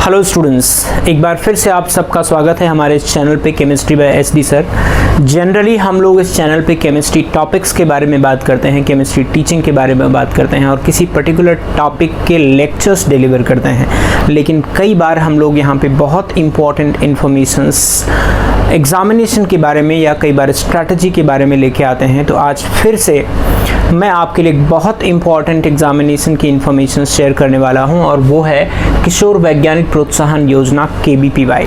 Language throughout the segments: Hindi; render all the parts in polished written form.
हेलो स्टूडेंट्स, एक बार फिर से आप सबका स्वागत है हमारे इस चैनल पे chemistry bye SD sir. Generally हम लोग इस चैनल पे केमिस्ट्री टॉपिक्स के बारे में बात करते हैं, केमिस्ट्री टीचिंग के बारे में बात करते हैं और किसी पर्टिकुलर टॉपिक के लेक्चर्स डिलीवर करते हैं। लेकिन कई बार हम लोग यहाँ पे बहुत इम्पॉर्टेंट इन्फॉर्मेशंस एग्जामिनेशन के बारे में या कई बार स्ट्रैटेजी के बारे में लेके आते हैं। तो आज फिर से मैं आपके लिए बहुत इम्पॉर्टेंट एग्जामिनेशन की इन्फॉर्मेशन शेयर करने वाला हूं और वो है किशोर वैज्ञानिक प्रोत्साहन योजना KVPY।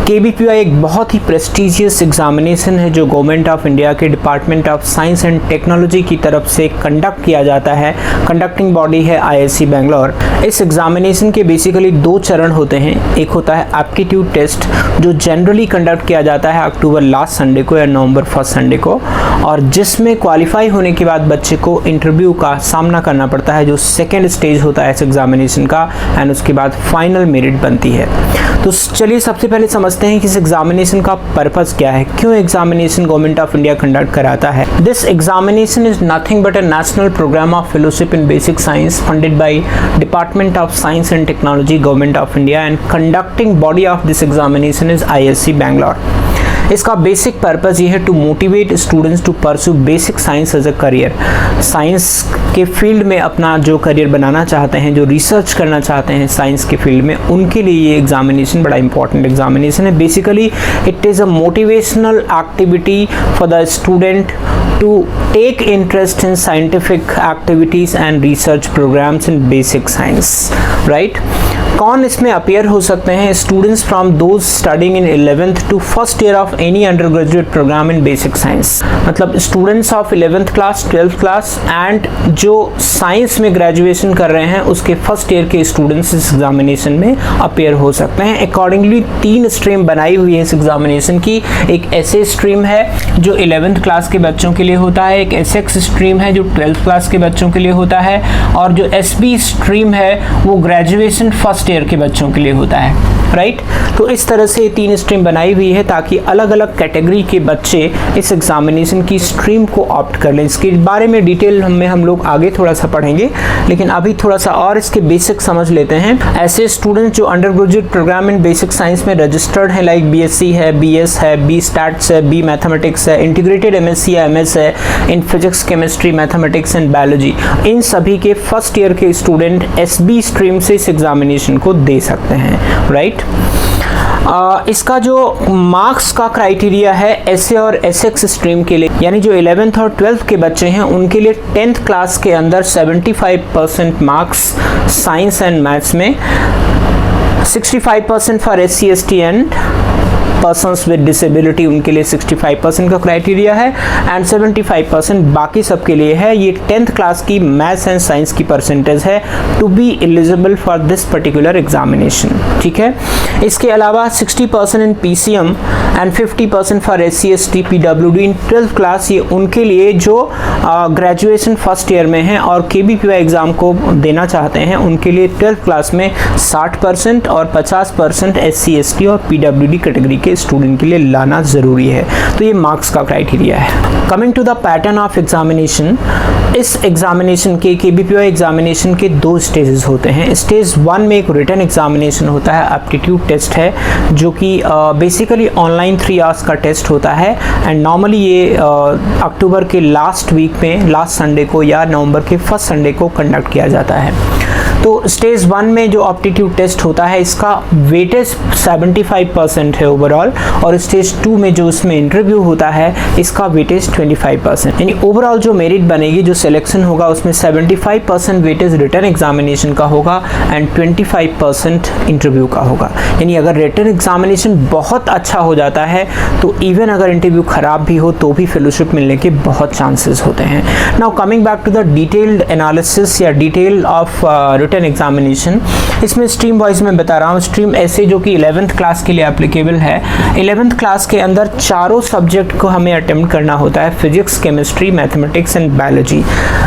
KVPY एक बहुत ही प्रेस्टिजियस एग्जामिनेशन है जो गवर्नमेंट ऑफ इंडिया के department of science and technology की तरफ से कंडक्ट किया जाता है। कंडक्टिंग बॉडी है IISc बेंगलोर। इस एग्जामिनेशन के बेसिकली दो चरण होते हैं। एक होता है एप्टीट्यूड टेस्ट जो जनरली कंडक्ट किया जाता है अक्टूबर लास्ट संडे को या नवंबर फर्स्ट संडे को, और जिसमें क्वालिफाई होने के बाद बच्चे को इंटरव्यू का सामना करना पड़ता है जो सेकेंड स्टेज होता है इस एग्जामिनेशन का, एंड उसके बाद फाइनल मेरिट बनती है। तो चलिए सबसे पहले समझते हैं कि इस एग्जामिनेशन का पर्पस क्या है, क्यों examination government of India conduct कराता है। This examination is nothing but a national programme of fellowship in basic science funded by department of science and technology government of India and conducting body of this examination is IISc Bangalore. इसका बेसिक पर्पस ये है to motivate students to pursue basic science as a career. Science के फील्ड में अपना जो करियर बनाना चाहते हैं, जो रिसर्च करना चाहते हैं साइंस के फील्ड में, उनके लिए ये एग्जामिनेशन बड़ा इंपॉर्टेंट एग्जामिनेशन है। Basically it is a motivational activity for the student to take interest in scientific activities and research programmes in basic science, right. कौन इसमें अपेयर हो सकते हैं? Students from those studying in 11th to first year of any undergraduate programme in basic science. मतलब students of 11th class, 12th class and जो साइंस में ग्रेजुएशन कर रहे हैं उसके फर्स्ट ईयर के स्टूडेंट्स इस एग्जामिनेशन में अपेयर हो सकते हैं। अकॉर्डिंगली 3 स्ट्रीम बनाई हुई है इस एग्जामिनेशन की। एक ऐसे स्ट्रीम है जो 11th क्लास के बच्चों के लिए होता है, एक SX स्ट्रीम है जो 12th क्लास के बच्चों के लिए होता है, और जो SB स्ट्रीम है वो ग्रेजुएशन फर्स्ट ईयर के बच्चों के लिए होता है, राइट। तो इस तरह से 3 स्ट्रीम बनाई हुई है ताकि अलग अलग कैटेगरी के बच्चे इस एग्जामिनेशन की स्ट्रीम को ऑप्ट कर लें। इसके बारे में डिटेल में हम लोग आगे थोड़ा सा पढ़ेंगे, लेकिन अभी थोड़ा सा और इसके बेसिक समझ लेते हैं। ऐसे स्टूडेंट्स जो undergraduate programme in basic science में रजिस्टर्ड है, लाइक BSc है, BS है, B स्टैट्स है, B मैथमेटिक्स है, इंटीग्रेटेड MSc या MS है in physics, chemistry, mathematics and biology, इन सभी के फर्स्ट ईयर के स्टूडेंट SB स्ट्रीम से इस एग्जामिनेशन को दे सकते हैं, राइट। इसका जो मार्क्स का क्राइटेरिया है SA और SX स्ट्रीम के लिए, यानी जो 11th और 12th के बच्चे हैं उनके लिए 10th क्लास के अंदर 75% मार्क्स साइंस एंड मैथ्स में, 65% for SC ST and persons with disability, उनके लिए 65% का क्राइटेरिया है, एंड 75% बाकी सबके लिए है। ये 10th क्लास की मैथ्स एंड साइंस की परसेंटेज है to be eligible for this particular examination, ठीक है। इसके अलावा 60% in PCM and 50% for SC ST PWD in 12th class, ये उनके लिए जो ग्रेजुएशन फर्स्ट ईयर में है और KVPY एग्जाम को देना चाहते हैं, उनके लिए 12th क्लास में 60% और 50% SC ST और PWD कैटेगरी के स्टूडेंट के लिए लाना जरूरी है। तो ये मार्क्स का क्राइटेरिया है। Coming to the pattern of examination, इस एग्जामिनेशन के KVPY एग्जामिनेशन के 2 स्टेजेस होते हैं। स्टेज 1 में एक रिटन एग्जामिनेशन होता है, एप्टीट्यूड टेस्ट है, जो कि बेसिकली ऑनलाइन 3 आवर्स का टेस्ट होता है, एंड नॉर्मली ये अक्टूबर के लास्ट वीक में, लास्ट संडे को या नवंबर के फर्स्ट संडे को कंडक्ट किया जाता है। तो स्टेज 1 में जो एप्टीट्यूड टेस्ट होता है इसका वेटेज 75% है ओवरऑल, और स्टेज 2 में जो उसमें इंटरव्यू होता है इसका वेटेज 25%। यानी ओवरऑल जो मेरिट बनेगी, जो सिलेक्शन होगा, उसमें 75% वेटेज रिटन एग्जामिनेशन का होगा एंड 25% इंटरव्यू का होगा। यानी अगर रिटन एग्जामिनेशन बहुत अच्छा हो जाता है तो इवन अगर इंटरव्यू खराब भी हो तो भी फेलोशिप मिलने के बहुत चांसेस होते हैं। Now coming back to the detailed analysis या डिटेल ऑफ रिटन एग्जामिनेशन, इसमें स्ट्रीम वाइज मैं बता रहा हूँ। स्ट्रीम ऐसे जो कि 11th क्लास के लिए एप्लीकेबल है। 11th क्लास के अंदर चारों सब्जेक्ट को हमें अटेम्प्ट करना होता है, physics, chemistry, mathematics and biology.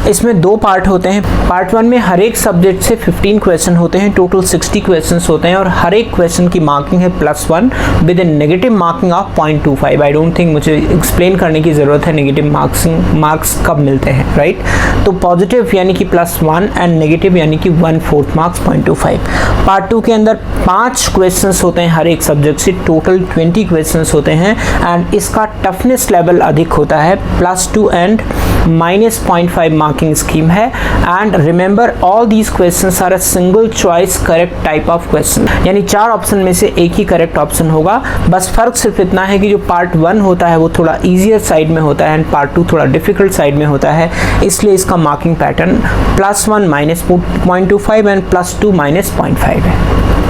इसमें 2 पार्ट होते हैं। पार्ट 1 में हर एक सब्जेक्ट से 15 क्वेश्चन होते हैं, टोटल 60 क्वेश्चन होते हैं, और हर एक क्वेश्चन की मार्किंग है +1 with negative marking of 0.25। I don't think मुझे एक्सप्लेन करने की जरूरत है नेगेटिव मार्क्स कब मिलते हैं, राइट। तो पॉजिटिव यानी कि +1 एंड नेगेटिव यानी कि 1 एंड फोर्थ मार्क्स 0.25। पार्ट 2 के अंदर 5 क्वेश्चंस होते हैं हर एक सब्जेक्ट से, टोटल 20 क्वेश्चंस होते हैं एंड इसका टफनेस लेवल अधिक होता है, +2 एंड -0.5 मार्किंग स्कीम है। And remember all these questions are a single choice correct type of question, यानी 4 ऑप्शन में से एक ही करेक्ट ऑप्शन होगा। बस फर्क सिर्फ इतना है कि जो पार्ट 1 होता है वो थोड़ा ईजियर साइड में होता है एंड पार्ट 2 थोड़ा डिफिकल्ट साइड में होता है, इसलिए इसका मार्किंग पैटर्न +1 -0.25 एंड +2 -0.5 है,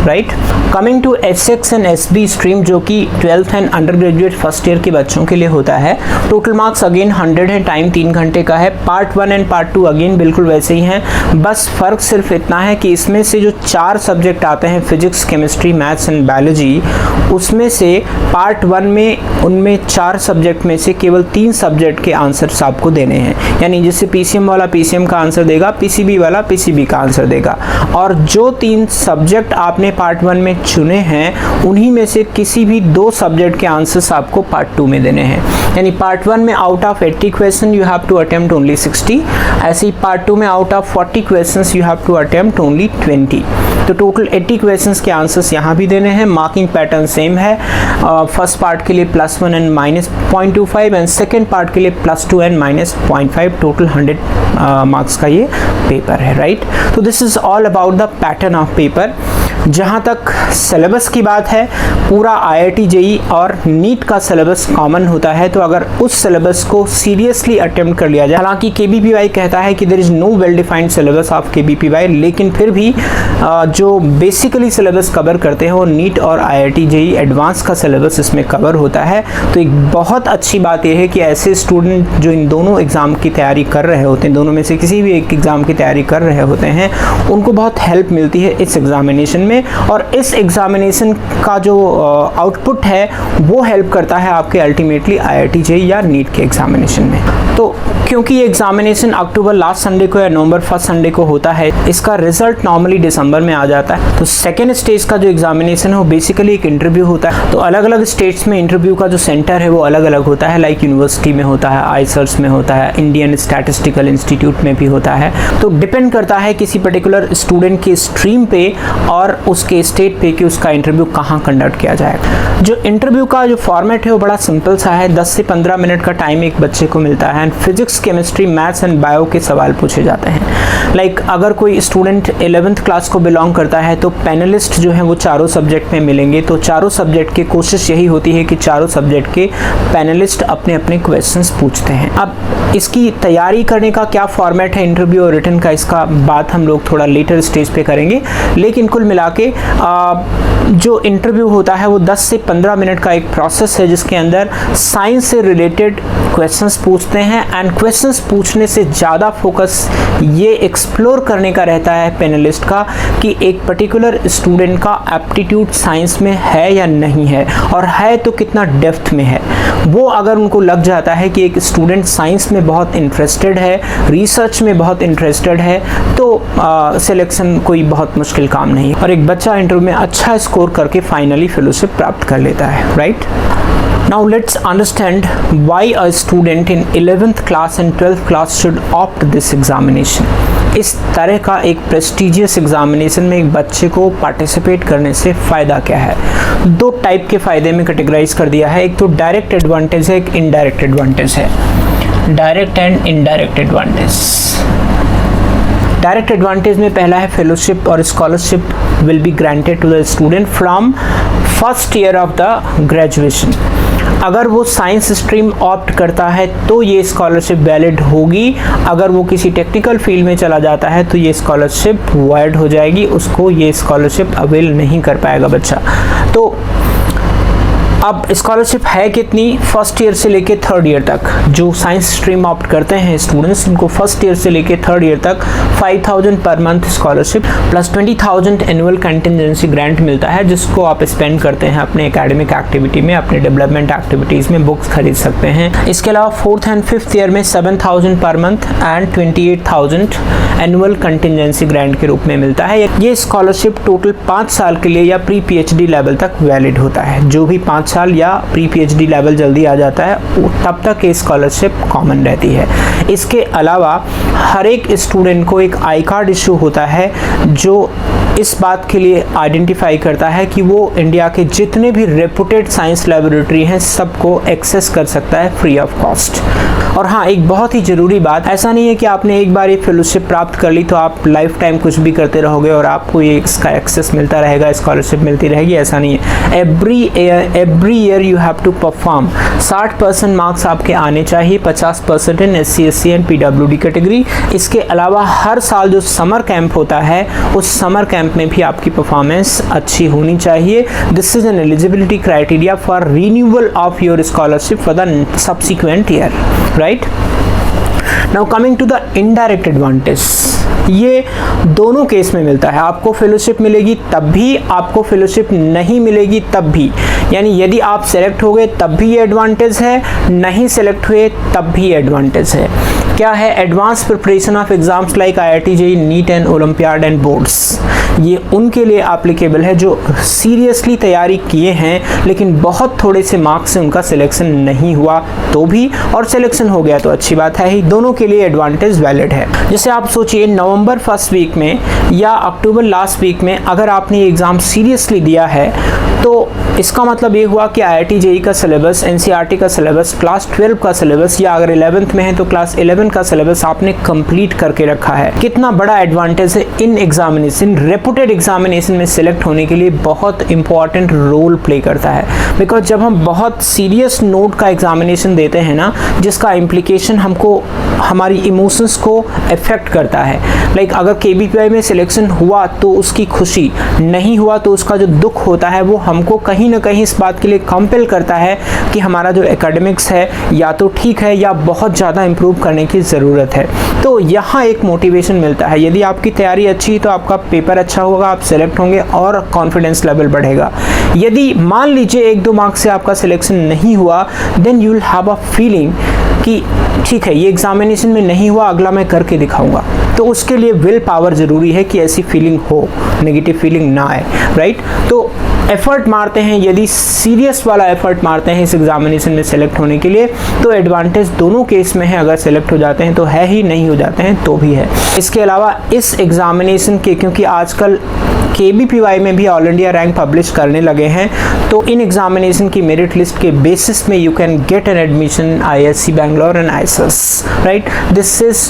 right. Coming to SX and SB stream, जो कि 12th and undergraduate first year के बच्चों के लिए होता है। टोटल मार्क्स अगेन 100 है, टाइम 3 घंटे का है। पार्ट 1 एंड पार्ट 2 अगेन बिल्कुल वैसे ही हैं, बस फर्क सिर्फ इतना है कि इसमें से जो 4 सब्जेक्ट आते हैं, physics, chemistry, maths and biology, उसमें से पार्ट 1 में उनमें 4 सब्जेक्ट में से केवल 3 सब्जेक्ट के आंसर्स आपको देने हैं, यानी जैसे पीसीएम वाला पीसीएम का आंसर देगा, पीसीबी वाला पीसीबी का आंसर देगा। और जो 3 सब्जेक्ट आपने पार्ट 1 में चुने हैं उन्हीं में से किसी भी 2 सब्जेक्ट के आंसर्स आपको पार्ट 2 में देने हैं, यानी पार्ट 1 में out of 80 question you have to attempt only 60, ऐसे ही पार्ट 2 में out of 40 questions you have to attempt only 20। तो टोटल 80 क्वेश्चंस के आंसर्स यहाँ भी देने हैं। मार्किंग पैटर्न सेम है, फर्स्ट पार्ट के लिए +1 एंड -0.25 एंड सेकेंड पार्ट के लिए +2 एंड -0.5, टोटल 100 मार्क्स का ये पेपर है, राइट। तो this is all about the pattern of paper. जहाँ तक सिलेबस की बात है, पूरा IIT JEE और नीट का सिलेबस कॉमन होता है, तो अगर उस सिलेबस को सीरियसली अटेम्प्ट कर लिया जाए, हालांकि KBPY कहता है कि there is no well defined syllabus of KBPY, लेकिन फिर भी जो बेसिकली सिलेबस कवर करते हैं वो नीट और IIT JEE एडवांस का सिलेबस इसमें कवर होता है। तो एक बहुत अच्छी बात यह है कि ऐसे स्टूडेंट जो इन दोनों एग्ज़ाम की तैयारी कर रहे होते हैं, दोनों में से किसी भी एक एग्ज़ाम की तैयारी कर रहे होते हैं, उनको बहुत हेल्प मिलती है इस एग्ज़ामिनेशन में, और इस एग्ज़ामिनेशन का जो आउटपुट है वो हेल्प करता है आपके अल्टीमेटली IIT JEE या नीट के एग्ज़ामिनेशन में। तो क्योंकि ये एग्ज़ामिनेशन अक्टूबर लास्ट संडे को या नवंबर फर्स्ट संडे को होता है, इसका रिजल्ट नॉर्मली दिसंबर में आ जाता है। तो सेकेंड स्टेज का जो एग्ज़ामिनेशन है वो बेसिकली एक इंटरव्यू होता है। तो अलग अलग स्टेट्स में इंटरव्यू का जो सेंटर है वो अलग अलग होता है, लाइक यूनिवर्सिटी में होता है, आईसर्स में होता है, इंडियन स्टैटिस्टिकल इंस्टीट्यूट में भी होता है। तो डिपेंड करता है किसी पर्टिकुलर स्टूडेंट की स्ट्रीम पे और उसके स्टेट पे कि उसका इंटरव्यू कहाँ कंडक्ट किया जाएगा। जो इंटरव्यू का जो फॉर्मेट है वो बड़ा सिंपल सा है, 10 से 15 मिनट का टाइम एक बच्चे को मिलता है and physics, chemistry, maths and bio के सवाल पूछे जाते हैं। लाइक अगर कोई स्टूडेंट 11th क्लास को बिलोंग करता है तो पैनलिस्ट जो है वो चारों सब्जेक्ट में मिलेंगे। तो चारों सब्जेक्ट की कोशिश यही होती है कि चारों सब्जेक्ट के पैनलिस्ट अपने अपने क्वेश्चंस पूछते हैं। अब इसकी तैयारी करने का क्या फॉर्मेट है इंटरव्यू और रिटन का, इसका बात हम लोग थोड़ा लेटर स्टेज पे करेंगे, लेकिन कुल मिला के जो इंटरव्यू होता है वो 10 से 15 मिनट का एक प्रोसेस है, जिसके अंदर साइंस से रिलेटेड क्वेश्चंस पूछते हैं एंड क्वेश्चंस पूछने से ज़्यादा फोकस ये एक्सप्लोर करने का रहता है पैनलिस्ट का कि एक पर्टिकुलर स्टूडेंट का एप्टीट्यूड साइंस में है या नहीं है, और है तो कितना डेप्थ में है। वो अगर उनको लग जाता है कि एक स्टूडेंट साइंस में बहुत इंटरेस्टेड है, रिसर्च में बहुत इंटरेस्टेड है, तो सिलेक्शन कोई बहुत मुश्किल काम नहीं है और एक बच्चा इंटरव्यू में अच्छा स्कोर करके फाइनली फेलोशिप प्राप्त कर लेता है, right. Now let's understand why a student in 11th class and 12th class should opt this examination. इस तरह का एक प्रेस्टिजियस एग्जामिनेशन में एक बच्चे को पार्टिसिपेट करने से फ़ायदा क्या है। 2 टाइप के फ़ायदे में कैटेगराइज कर दिया है, एक तो डायरेक्ट एडवांटेज है, एक इनडायरेक्ट एडवांटेज है। Direct and indirect advantage. Direct advantage में पहला है फेलोशिप और scholarship will be granted to the student from first year of the graduation. अगर वो साइंस स्ट्रीम ऑप्ट करता है तो ये स्कॉलरशिप वैलिड होगी, अगर वो किसी टेक्निकल फील्ड में चला जाता है तो ये स्कॉलरशिप वॉइड हो जाएगी, उसको ये स्कॉलरशिप अवेल नहीं कर पाएगा बच्चा। तो अब स्कॉलरशिप है कितनी, फर्स्ट ईयर से लेके थर्ड ईयर तक जो साइंस स्ट्रीम ऑप्ट करते हैं स्टूडेंट्स, उनको फर्स्ट ईयर से लेके थर्ड ईयर तक 5000 per month scholarship plus 20,000 annual contingency grant मिलता है, जिसको आप स्पेंड करते हैं अपने एकेडमिक एक्टिविटी में, अपने डेवलपमेंट एक्टिविटीज़ में, बुक्स खरीद सकते हैं। इसके अलावा 4th एंड 5th ईयर में 7000 per month and 28,000 annual contingency grant के रूप में मिलता है। ये स्कॉलरशिप टोटल 5 साल के लिए या प्री PhD लेवल तक वैलिड होता है। जो भी 5 साल साल या प्री पीएचडी लेवल जल्दी आ जाता है, तब तक ये स्कॉलरशिप कॉमन रहती है। इसके अलावा हर एक स्टूडेंट को एक आई कार्ड इशू होता है जो इस बात के लिए आइडेंटिफाई करता है कि वो इंडिया के जितने भी रेपुटेड साइंस लेबोरेटरी हैं सबको एक्सेस कर सकता है फ्री ऑफ कॉस्ट। और हाँ, एक बहुत ही ज़रूरी बात, ऐसा नहीं है कि आपने एक बार ये फेलोशिप प्राप्त कर ली तो आप लाइफ टाइम कुछ भी करते रहोगे और आपको ये इसका एक्सेस मिलता रहेगा, स्कॉलरशिप मिलती रहेगी, ऐसा नहीं है। Every year you have to perform 60% marks आपके आने चाहिए, 50% in SC SC and PWD category. इसके अलावा हर साल जो समर कैंप होता है उस समर कैंप में भी आपकी परफॉर्मेंस अच्छी होनी चाहिए। This is an eligibility criteria for renewal of your scholarship for the subsequent year, right. Now coming to the indirect advantage, ये दोनों केस में मिलता है। आपको फेलोशिप मिलेगी तब भी, आपको फेलोशिप नहीं मिलेगी तब भी। यानी यदि आप सेलेक्ट हो गए तब भी ये एडवांटेज है, नहीं सेलेक्ट हुए तब भी एडवांटेज है। क्या है? Advance preparation of exams like IIT JEE neat and olympiad and boards, ये उनके लिए एप्लीकेबल है जो सीरियसली तैयारी किए हैं लेकिन बहुत थोड़े से मार्क्स से उनका सिलेक्शन नहीं हुआ तो भी, और सिलेक्शन हो गया तो अच्छी बात है ही। दोनों के लिए एडवांटेज वैलिड है। जैसे आप सोचिए नवंबर फर्स्ट वीक में या अक्टूबर लास्ट वीक में अगर आपने एग्ज़ाम सीरियसली दिया है तो इसका मतलब ये हुआ कि IIT JEE का सिलेबस, NCERT का सिलेबस, क्लास 12 का सिलेबस, या अगर 11th में है तो क्लास 11 का सिलेबस आपने कंप्लीट करके रखा है। कितना बड़ा एडवांटेज है इन एग्जामिनेशन, रेपुटेड एग्जामिनेशन में सिलेक्ट होने के लिए बहुत इंपॉर्टेंट रोल प्ले करता है। बिकॉज जब हम बहुत सीरियस नोट का एग्जामिनेशन देते हैं ना, जिसका इम्प्लीकेशन हमको हमारी इमोशंस को अफेक्ट करता है, लाइक अगर KBPI में सिलेक्शन हुआ तो उसकी खुशी, नहीं हुआ तो उसका जो दुख होता है वो हमको कहीं ना कहीं इस बात के लिए कंपेल करता है कि हमारा जो एकेडमिक्स है या तो ठीक है या बहुत ज़्यादा इम्प्रूव करने की ज़रूरत है। तो यहाँ एक मोटिवेशन मिलता है। यदि आपकी तैयारी अच्छी है तो आपका पेपर अच्छा होगा, आप सेलेक्ट होंगे और कॉन्फिडेंस लेवल बढ़ेगा। यदि मान लीजिए 1-2 मार्क्स से आपका सिलेक्शन नहीं हुआ, then you will have a feeling कि ठीक है ये एग्जामिनेशन में नहीं हुआ, अगला मैं करके दिखाऊंगा। तो उसके लिए विल पावर ज़रूरी है कि ऐसी फीलिंग हो, नेगेटिव फीलिंग ना आए, राइट। तो एफर्ट मारते हैं, यदि सीरियस वाला एफर्ट मारते हैं इस एग्जामिनेशन में सेलेक्ट होने के लिए तो एडवांटेज दोनों केस में है। अगर सेलेक्ट हो जाते हैं तो है ही, नहीं हो जाते हैं तो भी है। इसके अलावा इस एग्जामिनेशन के, क्योंकि आजकल KBPY में भी ऑल इंडिया रैंक पब्लिश करने लगे हैं, तो इन एग्जामिनेशन की मेरिट लिस्ट के बेसिस में you can get an admission ISC Bangalore and ISS, right. This is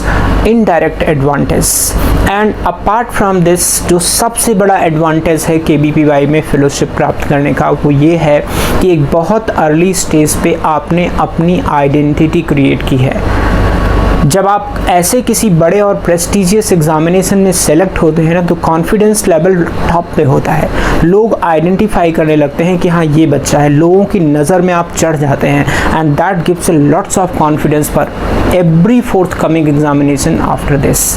indirect advantage. And apart from this, जो सबसे बड़ा एडवांटेज है KBPY में फेलोशिप प्राप्त करने का, वो ये है कि एक बहुत अर्ली स्टेज पे आपने अपनी आइडेंटिटी क्रिएट की है। जब आप ऐसे किसी बड़े और प्रेस्टिजियस एग्जामिनेशन में सेलेक्ट होते हैं ना, तो कॉन्फिडेंस लेवल टॉप पे होता है। लोग आइडेंटिफाई करने लगते हैं कि हाँ ये बच्चा है, लोगों की नज़र में आप चढ़ जाते हैं and that gives lots of confidence for every fourth coming examination after this.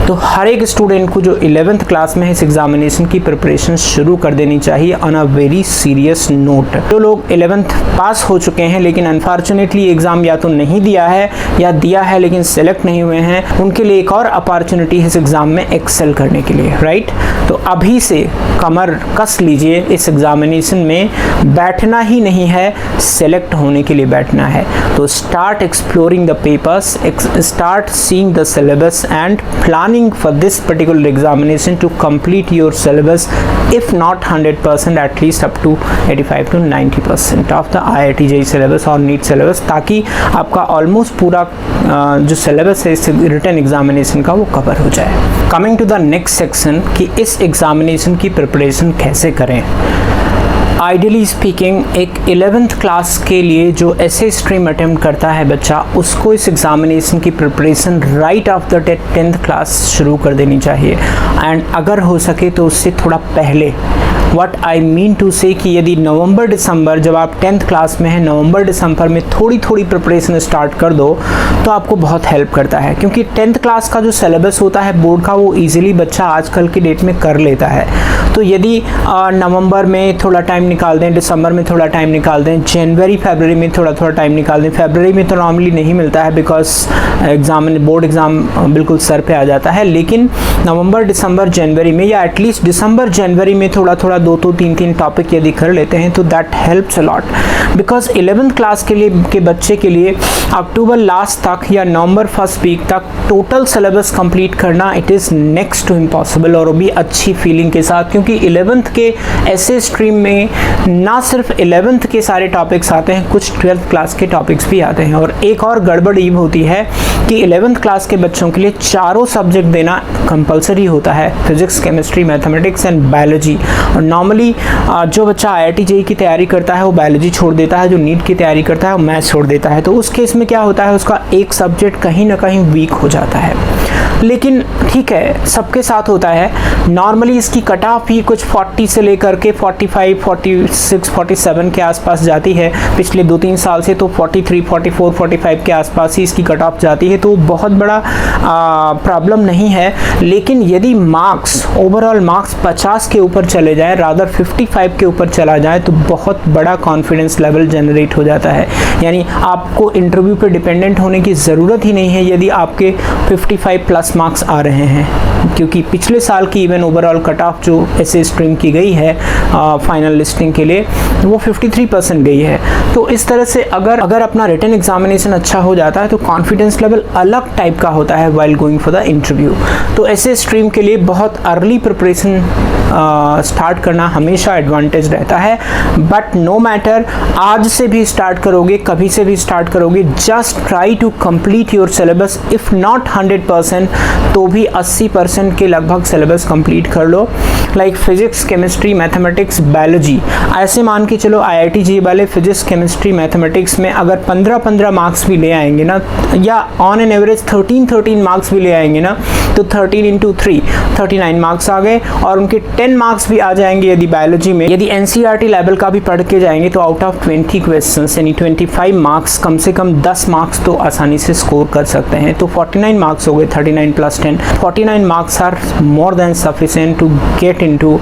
तो हर एक स्टूडेंट को जो 11th क्लास में है इस एग्जामिनेशन की प्रिपरेशन शुरू कर देनी चाहिए on a very serious note. जो लोग 11th पास हो चुके हैं लेकिन अनफॉर्चुनेटली एग्ज़ाम या तो नहीं दिया है या दिया है लेकिन सेलेक्ट नहीं हुए हैं, उनके लिए एक और अपॉर्चुनिटी है इस एग्ज़ाम में एक्सेल करने के लिए, राइट। तो अभी से कमर कस लीजिए, इस एग्जामिनेशन में बैठना ही नहीं है, सेलेक्ट होने के लिए बैठना है। तो start exploring the papers, start seeing the syllabus and planning for this particular examination to complete your syllabus, if not 100% at least up to 85 to 90% of the IIT JEE syllabus और नीट सिलेबस, ताकि आपका ऑलमोस्ट पूरा जो सिलेबस है इस रिटन एग्जामिनेशन का वो कवर हो जाए। Coming to the next section कि इस एग्जामिनेशन की प्रिपरेशन कैसे करें। आइडियली स्पीकिंग, एक 11th क्लास के लिए जो ऐसे स्ट्रीम अटेम्प्ट करता है बच्चा, उसको इस एग्जामिनेशन की preparation right after 10th class शुरू कर देनी चाहिए। एंड अगर हो सके तो उससे थोड़ा पहले, व्हाट आई मीन टू से कि यदि नवंबर दिसंबर, जब आप 10th क्लास में हैं, नवंबर दिसंबर में थोड़ी थोड़ी प्रिपरेशन स्टार्ट कर दो तो आपको बहुत हेल्प करता है। क्योंकि 10th क्लास का जो सिलेबस होता है बोर्ड का, वो ईजिली बच्चा आजकल की डेट में कर लेता है। तो यदि नवंबर में थोड़ा टाइम निकाल दें, दिसंबर में थोड़ा टाइम निकाल दें, जनवरी फरवरी में थोड़ा थोड़ा टाइम निकाल दें। फरवरी में तो नॉर्मली नहीं मिलता है बिकॉज बोर्ड एग्ज़ाम बिल्कुल सर पे आ जाता है, लेकिन नवंबर दिसंबर जनवरी में या एटलीस्ट दिसंबर जनवरी में थोड़ा थोड़ा 2-3 टॉपिक यदि कर लेते हैं तो that helps a lot. Because 11th class के बच्चे के लिए अक्टूबर लास्ट तक या नवंबर फर्स्ट वीक तक टोटल सिलेबस कंप्लीट करना it is next to impossible, और वो भी अच्छी फीलिंग के साथ, क्योंकि 11th के ऐसे स्ट्रीम में ना सिर्फ 11th के सारे टॉपिक्स आते हैं, कुछ 12th क्लास के टॉपिक्स भी आते हैं। और एक और गड़बड़ ये होती है कि 11th क्लास के बच्चों के लिए चारों सब्जेक्ट देना कंपलसरी होता है, physics, chemistry, mathematics and biology. और नॉर्मली जो बच्चा IIT JEE की तैयारी करता है वो बायोलॉजी छोड़ देता है, जो नीट की तैयारी करता है वो मैथ्स छोड़ देता है। तो उस केस में क्या होता है, उसका एक सब्जेक्ट कहीं ना कहीं वीक हो जाता है। लेकिन ठीक है, सबके साथ होता है। नॉर्मली इसकी कट ऑफ ही कुछ 40 से लेकर के 45, 46, 47 के आसपास जाती है। पिछले 2-3 साल से तो 43, 44, 45 के आसपास ही इसकी कट ऑफ जाती है, तो बहुत बड़ा प्रॉब्लम नहीं है। लेकिन यदि मार्क्स, ओवरऑल मार्क्स 50 के ऊपर चले जाए, रादर 55 के ऊपर चला जाए, तो बहुत बड़ा कॉन्फिडेंस लेवल जनरेट हो जाता है। यानी आपको इंटरव्यू पे डिपेंडेंट होने की ज़रूरत ही नहीं है यदि आपके 55 प्लस मार्क्स आ रहे हैं, क्योंकि पिछले साल की इवन ओवरऑल कट ऑफ जो ऐसे स्ट्रीम की गई है फाइनल लिस्टिंग के लिए, वो 53% गई है। तो इस तरह से अगर अपना रिटन एग्जामिनेशन अच्छा हो जाता है तो कॉन्फिडेंस लेवल अलग टाइप का होता है while going for the interview. तो ऐसे स्ट्रीम के लिए बहुत अर्ली प्रिपरेशन स्टार्ट करना हमेशा एडवांटेज रहता है। बट नो मैटर, आज से भी स्टार्ट करोगे, कभी से भी स्टार्ट करोगे, just try to complete your syllabus. If not 100% तो भी 80% के लगभग सिलेबस कंप्लीट कर लो। Like physics, chemistry, mathematics, biology, ऐसे मान के चलो IIT JEE वाले फिजिक्स, केमिस्ट्री, मैथमेटिक्स में अगर 15-15 मार्क्स भी ले आएंगे ना, या ऑन एन एवरेज 13-13 मार्क्स भी ले आएंगे ना, तो 13 × 3 39 मार्क्स आ गए। और उनके 10 मार्क्स भी आ जाएंगे यदि बायोलॉजी में, यदि NCERT लेवल का भी पढ़ के जाएंगे तो आउट ऑफ 20 क्वेश्चंस यानी 25 मार्क्स, कम से कम 10 मार्क्स तो आसानी से स्कोर कर सकते हैं। तो 49 मार्क्स हो गए, 39 + 10, 49 marks are more than sufficient to get into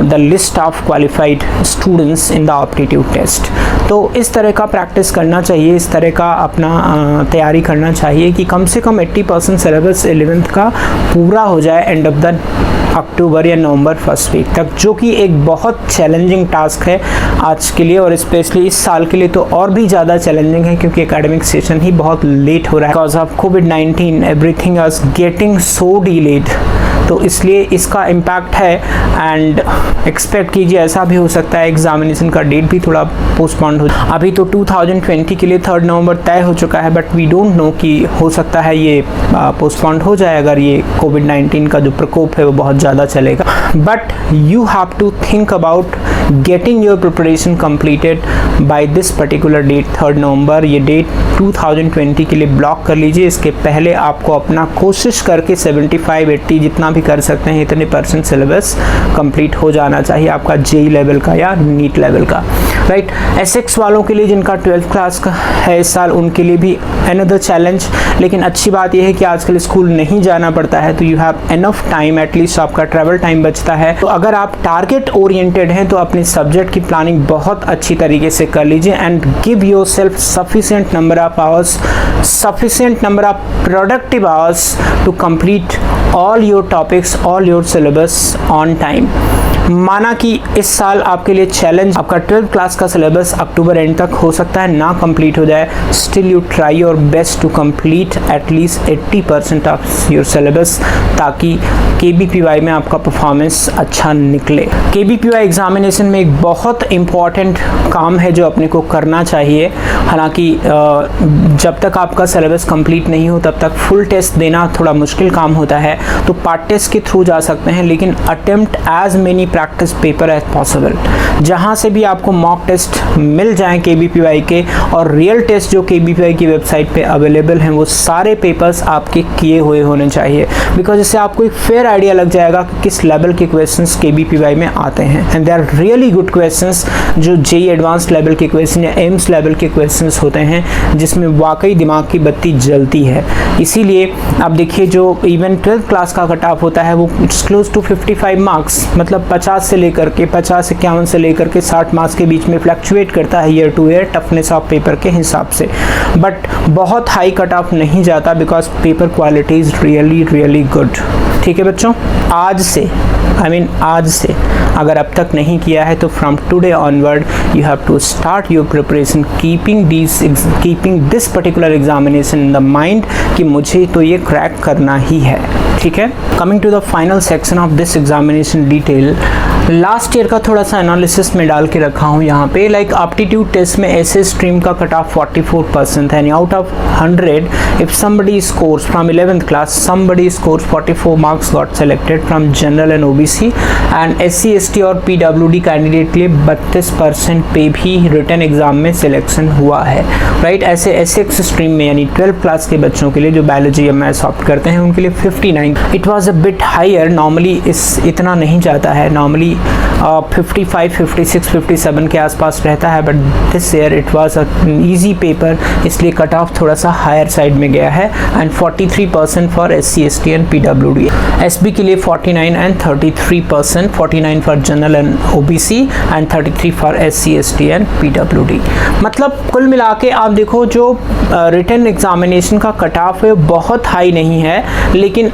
the list of qualified students in the aptitude test. तो इस तरह का प्रैक्टिस करना चाहिए, इस तरह का अपना तैयारी करना चाहिए कि कम से कम 80% सिलेबस 11th का पूरा हो जाए एंड ऑफ द अक्टूबर या नवंबर फर्स्ट वीक तक, जो कि एक बहुत चैलेंजिंग टास्क है आज के लिए, और स्पेशली इस साल के लिए तो और भी ज़्यादा चैलेंजिंग है, क्योंकि एकेडमिक सेशन ही बहुत लेट हो रहा है because of covid, everything is getting so delayed. तो इसलिए इसका इम्पैक्ट है एंड एक्सपेक्ट कीजिए ऐसा भी हो सकता है एग्जामिनेशन का डेट भी थोड़ा पोस्टपोन्ड हो। अभी तो 2020 के लिए 3 नवंबर तय हो चुका है, बट वी डोंट नो कि हो सकता है ये पोस्टपोन्ड हो जाए अगर ये कोविड-19 का जो प्रकोप है वो बहुत ज़्यादा चलेगा। But you have to think about getting your preparation completed by this particular date, 3 नवंबर। ये डेट 2020 के लिए ब्लॉक कर लीजिए। इसके पहले आपको अपना कोशिश करके 75-80 जितना भी कर सकते हैं इतने % सिलेबस कंप्लीट हो जाना चाहिए आपका JEE लेवल का या नीट लेवल का, राइट। SX वालों के लिए जिनका 12th क्लास का है इस साल, उनके लिए भी अनदर चैलेंज। लेकिन अच्छी बात यह है कि आजकल स्कूल नहीं जाना पड़ता है, तो you have enough time, at least आपका ट्रैवल टाइम बचता है। तो अगर आप टारगेट ओरिएंटेड हैं तो अपने सब्जेक्ट की प्लानिंग बहुत अच्छी तरीके से कर लीजिए and give yourself sufficient number of hours, sufficient number of productive hours to complete all your topics, all your syllabus on time। माना कि इस साल आपके लिए चैलेंज, आपका 12th क्लास का सिलेबस अक्टूबर एंड तक हो सकता है ना कंप्लीट हो जाए, still you try your best to complete at least 80% of your syllabus, ताकि KBPY में आपका परफॉर्मेंस अच्छा निकले। KBPY एग्जामिनेशन में एक बहुत इम्पॉर्टेंट काम है जो अपने को करना चाहिए। हालांकि जब तक आपका सिलेबस कंप्लीट नहीं हो तब तक फुल टेस्ट देना थोड़ा मुश्किल काम होता है, तो पार्ट टेस्ट के थ्रू जा सकते हैं, लेकिन attempt as many practice paper as possible. जहाँ से भी आपको मॉक टेस्ट मिल जाएँ KBPY के और रियल टेस्ट जो KBPY की वेबसाइट पे अवेलेबल हैं वो सारे पेपर्स आपके किए हुए होने चाहिए, बिकॉज इससे आपको एक फेयर आइडिया लग जाएगा कि किस लेवल के क्वेश्चंस KBPY में आते हैं। And they are really good questions जो JEE एडवांस लेवल के क्वेश्चन या एम्स लेवल के क्वेश्चंस होते हैं जिसमें वाकई दिमाग की बत्ती जलती है। इसीलिए आप देखिए जो इवन 12th क्लास का कट ऑफ होता है वो क्लोज टू 55 मार्क्स, मतलब 50 से लेकर के 51 से लेकर के 60 मार्क्स के बीच में फ्लक्चुएट करता है year two year toughness of paper के हिसाब से, बट बहुत हाई कट ऑफ नहीं जाता because paper quality is really good. ठीक है बच्चों, आज से अगर अब तक नहीं किया है तो from today onward you have to start your preparation keeping this particular examination in the mind कि मुझे तो ये क्रैक करना ही है। ठीक है, coming to the final section of this examination detail, last year का थोड़ा सा एनालिसिस में डाल के रखा हूँ यहाँ पे। लाइक एप्टीट्यूड टेस्ट में ऐसे स्ट्रीम का कट ऑफ 44% है, out of 100 if somebody scores from 11th class, somebody scores 44 marks got selected from general and OBC, and SC ST और PWD कैंडिडेट के लिए 32% पे भी रिटन एग्जाम में सिलेक्शन हुआ है। राइट, ऐसे SX स्ट्रीम में यानी 12th क्लास के बच्चों के लिए जो बायोलॉजी या मैथ्स ऑप्ट करते हैं उनके लिए 59, it was a bit higher. Normally इतना नहीं जाता है, नॉर्मली 55, 56, 57 के आसपास रहता है, but this year it was an easy paper, इसलिए कट ऑफ थोड़ा सा हायर साइड में गया है। And 43% for SC ST and PWD, SB के लिए 49 and 33%, 49 for general and OBC and 33 for SC ST and PWD। मतलब कुल मिला के आप देखो जो रिटन एग्जामिनेशन का कट ऑफ है बहुत हाई नहीं है, लेकिन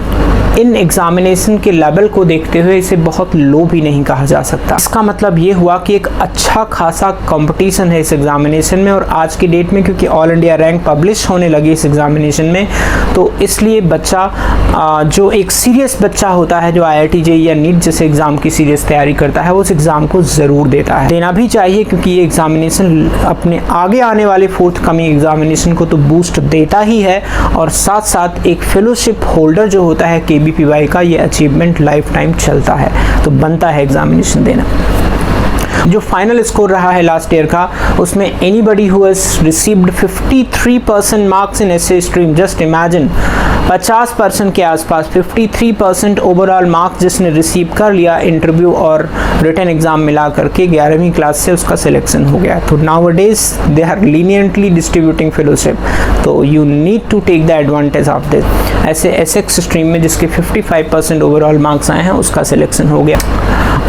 इन एग्जामिनेशन के लेवल को देखते हुए इसे बहुत लो भी नहीं कहा जा सकता। इसका मतलब ये हुआ कि एक अच्छा खासा कंपटीशन है इस एग्जामिनेशन में, और आज की डेट में क्योंकि ऑल इंडिया रैंक पब्लिश होने लगी इस एग्जामिनेशन में, तो इसलिए बच्चा जो एक सीरियस बच्चा होता है जो IIT JEE या नीट जैसे एग्ज़ाम की सीरियस तैयारी करता है वो उस एग्ज़ाम को ज़रूर देता है, देना भी चाहिए, क्योंकि ये एग्जामिनेशन अपने आगे आने वाले फोर्थ कमिंग एग्जामिनेशन को तो बूस्ट देता ही है, और साथ साथ एक फेलोशिप होल्डर जो होता है KBPY का, ये अचीवमेंट लाइफ टाइम चलता है, तो बनता है एग्जामिनेशन देना। जो फाइनल स्कोर रहा है लास्ट ईयर का, उसमें anybody who has received 53% marks in SA stream, just imagine 50% के आसपास 53% ओवरऑल मार्क्स जिसने रिसीव कर लिया इंटरव्यू और रिटन एग्जाम मिला करके 11वीं क्लास से उसका सिलेक्शन हो गया। तो nowadays they are leniently distributing fellowship, तो you need to take the advantage of this. ऐसे एसएक्स स्ट्रीम में जिसके 55% ओवरऑल मार्क्स आए हैं उसका सिलेक्शन हो गया,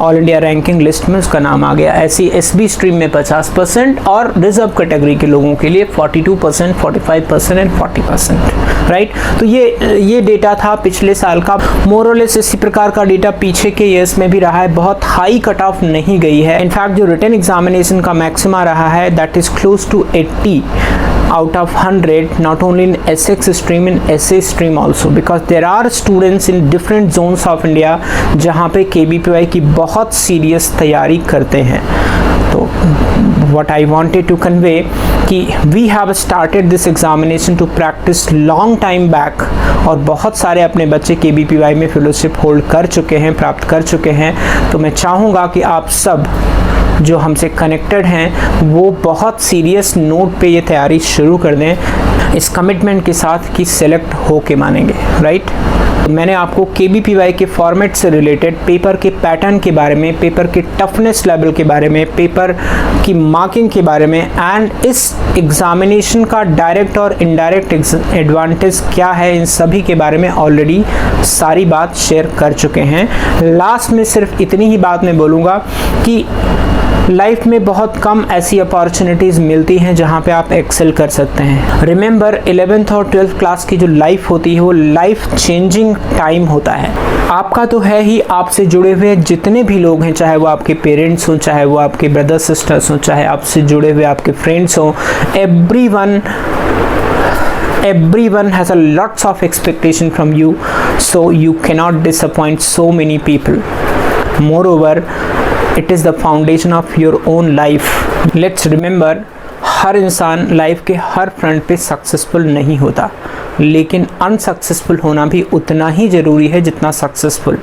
ऑल इंडिया रैंकिंग लिस्ट में उसका नाम आ गया। ऐसी एसबी स्ट्रीम में 50% और रिजर्व कैटेगरी के लोगों के लिए 42%, 45% एंड 40%। राइट, तो ये डेटा था पिछले साल का। मोरलेस इसी प्रकार का डेटा पीछे के ईयर्स में भी रहा है, बहुत हाई कट ऑफ नहीं गई है। इनफैक्ट जो रिटन एग्जामिनेशन का मैक्सिमा रहा है that is close to 80 out of 100, not only in SX stream, in SA stream also, because there are students in different zones of India जहाँ पे KBPY की बहुत सीरियस तैयारी करते हैं। तो what I wanted to convey कि we have started this examination to practice long time back, और बहुत सारे अपने बच्चे KBPY में फेलोशिप होल्ड कर चुके हैं, प्राप्त कर चुके हैं। तो मैं चाहूँगा कि आप सब जो हमसे कनेक्टेड हैं वो बहुत सीरियस नोट पे ये तैयारी शुरू कर दें इस कमिटमेंट के साथ कि सेलेक्ट हो के मानेंगे। राइट, मैंने आपको KBPY के फॉर्मेट से रिलेटेड पेपर के पैटर्न के बारे में, पेपर के टफनेस लेवल के बारे में, पेपर की मार्किंग के बारे में एंड इस एग्जामिनेशन का डायरेक्ट और इनडायरेक्ट एडवांटेज क्या है, इन सभी के बारे में ऑलरेडी सारी बात शेयर कर चुके हैं। लास्ट में सिर्फ इतनी ही बात मैं बोलूँगा कि लाइफ में बहुत कम ऐसी अपॉर्चुनिटीज़ मिलती हैं जहाँ पे आप एक्सेल कर सकते हैं। रिमेंबर 11th और 12th क्लास की जो लाइफ होती है वो लाइफ चेंजिंग टाइम होता है। आपका तो है ही, आपसे जुड़े हुए जितने भी लोग हैं, चाहे वो आपके पेरेंट्स हों, चाहे वो आपके ब्रदर सिस्टर्स हों, चाहे आपसे जुड़े हुए आपके फ्रेंड्स हों, everyone has a lots of expectation from you, so you cannot disappoint so many people. Moreover, it is the foundation of your own life. Let's remember, हर इंसान लाइफ के हर फ्रंट पे सक्सेसफुल नहीं होता, लेकिन अनसक्सेसफुल होना भी उतना ही ज़रूरी है जितना successful.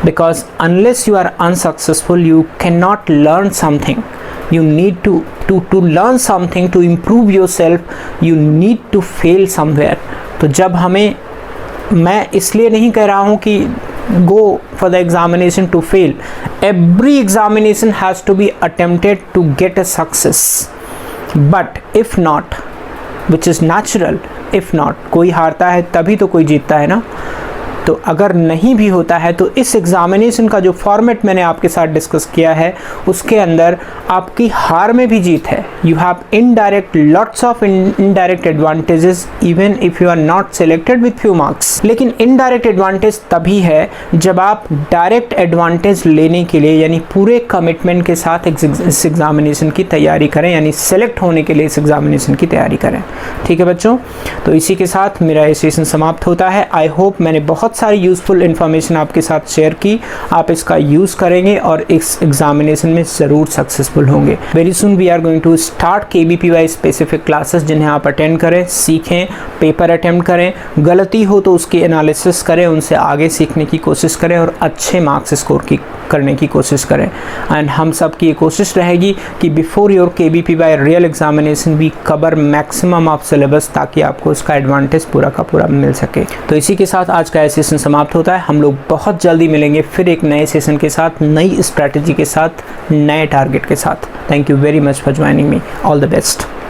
because unless you are unsuccessful you cannot learn something. You need to learn something, to improve yourself, you need to fail somewhere. तो जब हमें, मैं इसलिए नहीं कह रहा हूँ कि go for the examination to fail. Every examination has to be attempted to get a success. But if not, which is natural, if not, कोई हारता है तभी तो कोई जीतता है ना. तो अगर नहीं भी होता है तो इस एग्जामिनेशन का जो फॉर्मेट मैंने आपके साथ डिस्कस किया है उसके अंदर आपकी हार में भी जीत है. You have indirect, lots of indirect advantages even if you are not selected with few marks. लेकिन इनडायरेक्ट एडवांटेज तभी है जब आप डायरेक्ट एडवांटेज लेने के लिए यानी पूरे कमिटमेंट के साथ इस एग्जामिनेशन की तैयारी करें, यानी सेलेक्ट होने के लिए इस एग्जामिनेशन की तैयारी करें. ठीक है बच्चों, तो इसी के साथ मेरा ये सेशन समाप्त होता है. आई होप मैंने बहुत सारी यूजफुल इंफॉर्मेशन आपके साथ शेयर की, आप इसका यूज़ करेंगे और इस एग्जामिनेशन में ज़रूर सक्सेसफुल होंगे. Very soon we are going to start KBPY specific classes जिन्हें आप अटेंड करें, सीखें, पेपर अटेम्प्ट करें, गलती हो तो उसकी एनालिसिस करें, उनसे आगे सीखने की कोशिश करें और अच्छे मार्क्स स्कोर करने की कोशिश करें. एंड हम सब की ये कोशिश रहेगी कि before your KBPY real examination we cover maximum of syllabus ताकि आपको उसका एडवांटेज पूरा का पूरा मिल सके. तो इसी के साथ आज का सेशन समाप्त होता है. हम लोग बहुत जल्दी मिलेंगे फिर एक नए सेशन के साथ, नई स्ट्रैटेजी के साथ, नए टारगेट के साथ. Thank you very much for joining me. All the best.